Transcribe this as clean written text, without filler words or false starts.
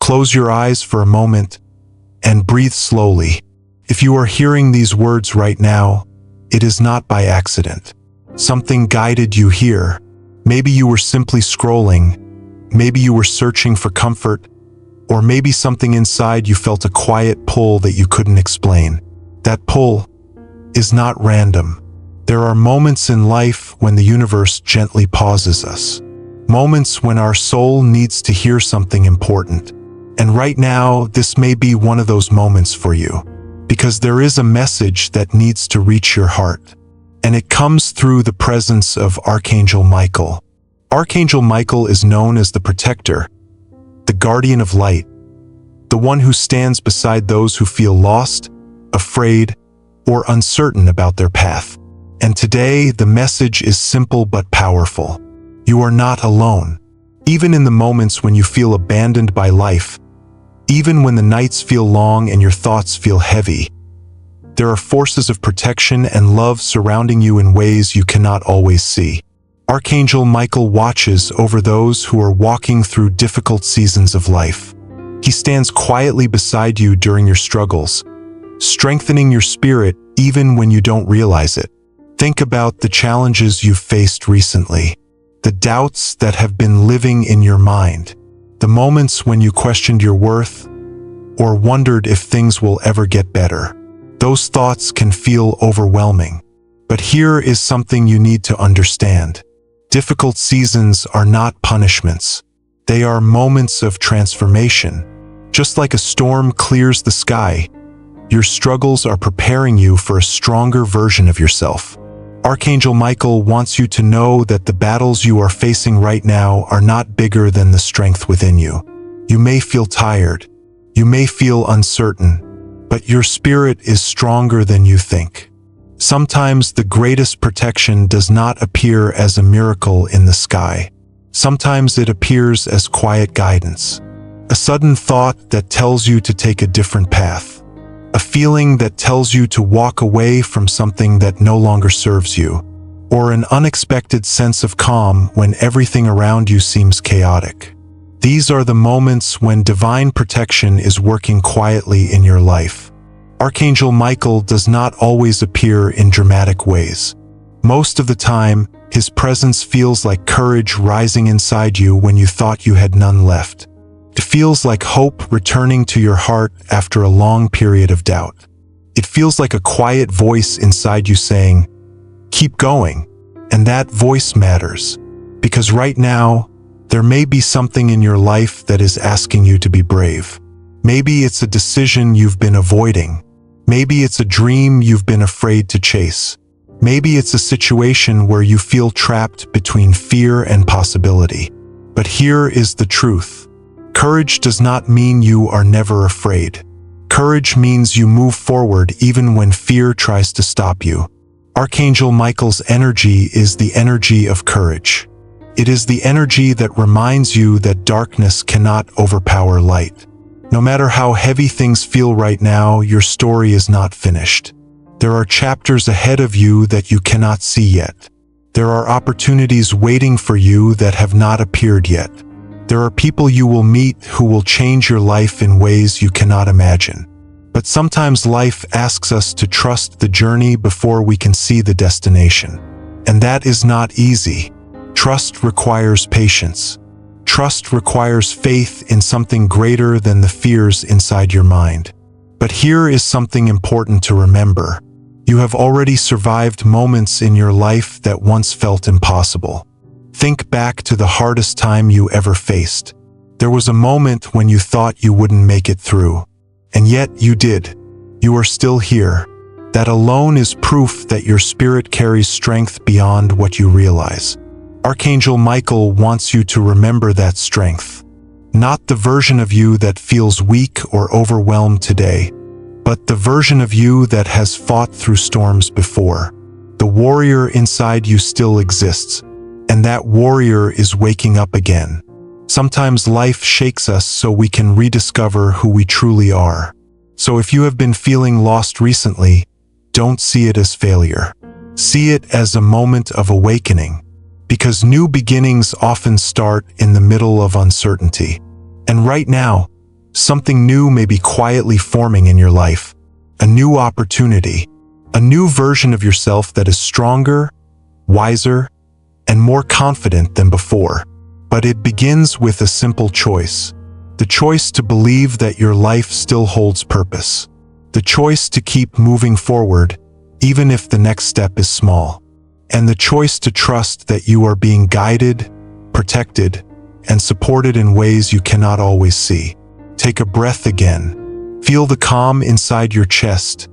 Close your eyes for a moment and breathe slowly. If you are hearing these words right now, it is not by accident. Something guided you here. Maybe you were simply scrolling, maybe you were searching for comfort, or maybe something inside you felt a quiet pull that you couldn't explain. That pull is not random. There are moments in life when the universe gently pauses us. Moments when our soul needs to hear something important. And right now, this may be one of those moments for you. Because there is a message that needs to reach your heart. And it comes through the presence of Archangel Michael. Archangel Michael is known as the protector, the guardian of light, the one who stands beside those who feel lost, afraid, or uncertain about their path. And today, the message is simple but powerful. You are not alone. Even in the moments when you feel abandoned by life, even when the nights feel long and your thoughts feel heavy, there are forces of protection and love surrounding you in ways you cannot always see. Archangel Michael watches over those who are walking through difficult seasons of life. He stands quietly beside you during your struggles, strengthening your spirit even when you don't realize it. Think about the challenges you've faced recently, the doubts that have been living in your mind, the moments when you questioned your worth or wondered if things will ever get better. Those thoughts can feel overwhelming. But here is something you need to understand. Difficult seasons are not punishments. They are moments of transformation. Just like a storm clears the sky, your struggles are preparing you for a stronger version of yourself. Archangel Michael wants you to know that the battles you are facing right now are not bigger than the strength within you. You may feel tired. You may feel uncertain, but your spirit is stronger than you think. Sometimes the greatest protection does not appear as a miracle in the sky. Sometimes it appears as quiet guidance. A sudden thought that tells you to take a different path. A feeling that tells you to walk away from something that no longer serves you. Or an unexpected sense of calm when everything around you seems chaotic. These are the moments when divine protection is working quietly in your life. Archangel Michael does not always appear in dramatic ways. Most of the time, his presence feels like courage rising inside you when you thought you had none left. It feels like hope returning to your heart after a long period of doubt. It feels like a quiet voice inside you saying, "Keep going." And that voice matters. Because right now, there may be something in your life that is asking you to be brave. Maybe it's a decision you've been avoiding. Maybe it's a dream you've been afraid to chase. Maybe it's a situation where you feel trapped between fear and possibility. But here is the truth. Courage does not mean you are never afraid. Courage means you move forward even when fear tries to stop you. Archangel Michael's energy is the energy of courage. It is the energy that reminds you that darkness cannot overpower light. No matter how heavy things feel right now, your story is not finished. There are chapters ahead of you that you cannot see yet. There are opportunities waiting for you that have not appeared yet. There are people you will meet who will change your life in ways you cannot imagine. But sometimes life asks us to trust the journey before we can see the destination. And that is not easy. Trust requires patience. Trust requires faith in something greater than the fears inside your mind. But here is something important to remember. You have already survived moments in your life that once felt impossible. Think back to the hardest time you ever faced. There was a moment when you thought you wouldn't make it through. And yet you did. You are still here. That alone is proof that your spirit carries strength beyond what you realize. Archangel Michael wants you to remember that strength. Not the version of you that feels weak or overwhelmed today, but the version of you that has fought through storms before. The warrior inside you still exists, and that warrior is waking up again. Sometimes life shakes us so we can rediscover who we truly are. So if you have been feeling lost recently, don't see it as failure. See it as a moment of awakening, because new beginnings often start in the middle of uncertainty. And right now, Something new may be quietly forming in your life. A new opportunity. A new version of yourself that is stronger, wiser, and more confident than before. But it begins with a simple choice. The choice to believe that your life still holds purpose. The choice to keep moving forward, even if the next step is small. And the choice to trust that you are being guided, protected, and supported in ways you cannot always see. Take a breath again. Feel the calm inside your chest,